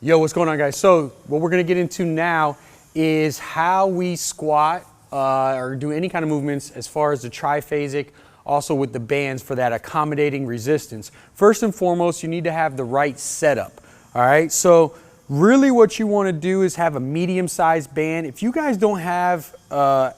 Yo, what's going on, guys? So what we're going to get into now is how we squat or do any kind of movements as far as the triphasic, also with the bands for that accommodating resistance. First and foremost, you need to have the right setup. All right, so really what you want to do is have a medium-sized band. If you guys don't have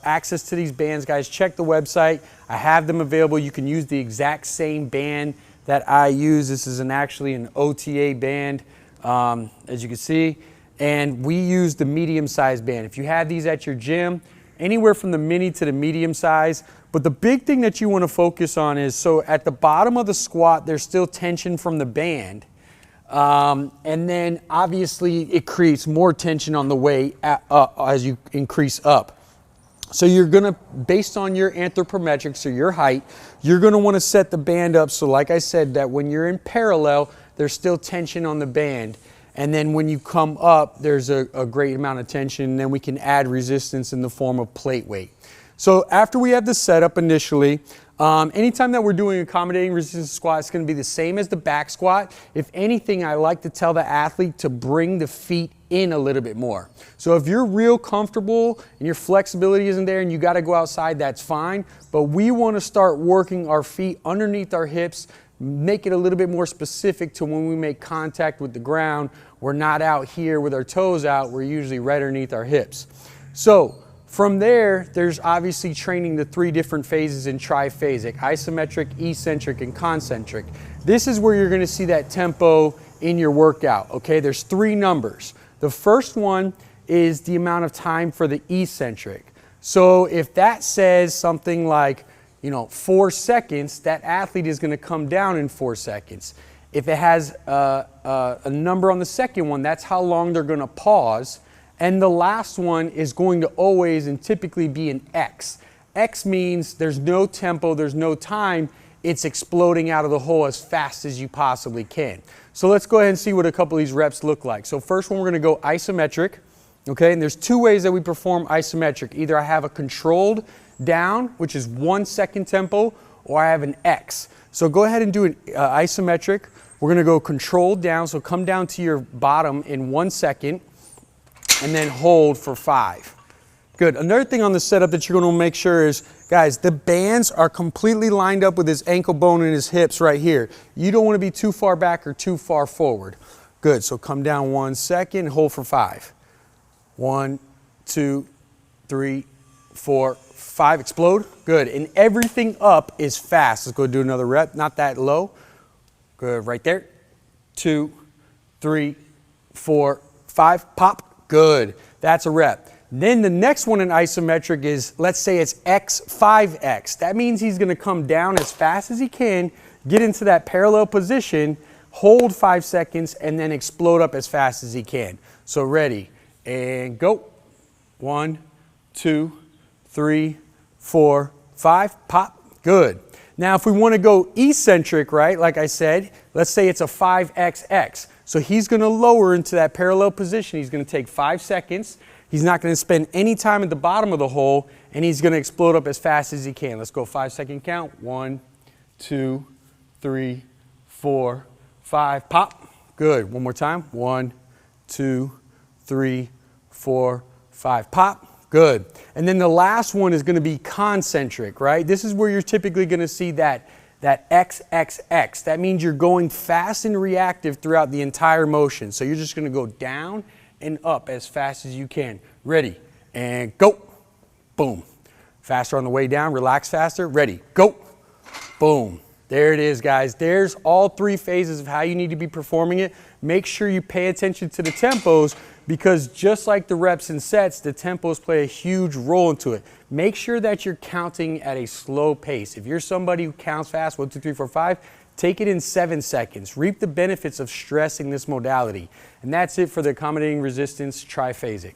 access to these bands, guys, check the website. I have them available. You can use the exact same band that I use. This is actually an OTA band. As you can see, and we use the medium-sized band. If you have these at your gym, anywhere from the mini to the medium size, but the big thing that you want to focus on is, so at the bottom of the squat, there's still tension from the band, and then obviously it creates more tension on the way as you increase up. So you're gonna, based on your anthropometrics or your height, you're gonna want to set the band up so, like I said, that when you're in parallel, there's still tension on the band. And then when you come up, there's a great amount of tension, and then we can add resistance in the form of plate weight. So after we have the setup initially, anytime that we're doing accommodating resistance squat, it's gonna be the same as the back squat. If anything, I like to tell the athlete to bring the feet in a little bit more. So if you're real comfortable and your flexibility isn't there and you gotta go outside, that's fine. But we wanna start working our feet underneath our hips, make it a little bit more specific to when we make contact with the ground. We're not out here with our toes out, we're usually right underneath our hips. So from there, there's obviously training the three different phases in triphasic: isometric, eccentric, and concentric. This is where you're gonna see that tempo in your workout, okay? There's three numbers. The first one is the amount of time for the eccentric. So if that says something like, 4 seconds, that athlete is going to come down in 4 seconds. If it has a number on the second one, that's how long they're going to pause. And the last one is going to always and typically be an X. X means there's no tempo, there's no time. It's exploding out of the hole as fast as you possibly can. So let's go ahead and see what a couple of these reps look like. So first one, we're going to go isometric. Okay, and there's two ways that we perform isometric. Either I have a controlled down, which is 1 second tempo, or I have an X. So go ahead and do an isometric. We're gonna go controlled down, so come down to your bottom in 1 second, and then hold for 5. Good. Another thing on the setup that you're gonna make sure is, guys, the bands are completely lined up with his ankle bone and his hips right here. You don't wanna be too far back or too far forward. Good, so come down 1 second, hold for 5. 1, 2, 3, 4, 5, explode. Good, and everything up is fast. Let's go do another rep, not that low. Good, right there. 2, 3, 4, 5, pop. Good, that's a rep. Then the next one in isometric is, let's say it's X, 5X. That means he's gonna come down as fast as he can, get into that parallel position, hold 5 seconds, and then explode up as fast as he can. So ready, and go. 1, 2, 3, 4, 5, pop. Good. Now if we want to go eccentric, right, like I said, let's say it's a 5XX. So he's going to lower into that parallel position. He's going to take 5 seconds. He's not going to spend any time at the bottom of the hole, and he's going to explode up as fast as he can. Let's go 5 second count. 1, 2, 3, 4, 5, pop. Good. One more time. 1, 2, 3, 4, 5, pop. Good. And then the last one is going to be concentric, right? This is where you're typically going to see that XXX. That means you're going fast and reactive throughout the entire motion. So you're just going to go down and up as fast as you can. Ready, and go. Boom. Faster on the way down, relax faster. Ready, go. Boom. There it is, guys. There's all three phases of how you need to be performing it. Make sure you pay attention to the tempos, because just like the reps and sets, the tempos play a huge role into it. Make sure that you're counting at a slow pace. If you're somebody who counts fast, 1, 2, 3, 4, 5, take it in 7 seconds. Reap the benefits of stressing this modality. And that's it for the accommodating resistance triphasic.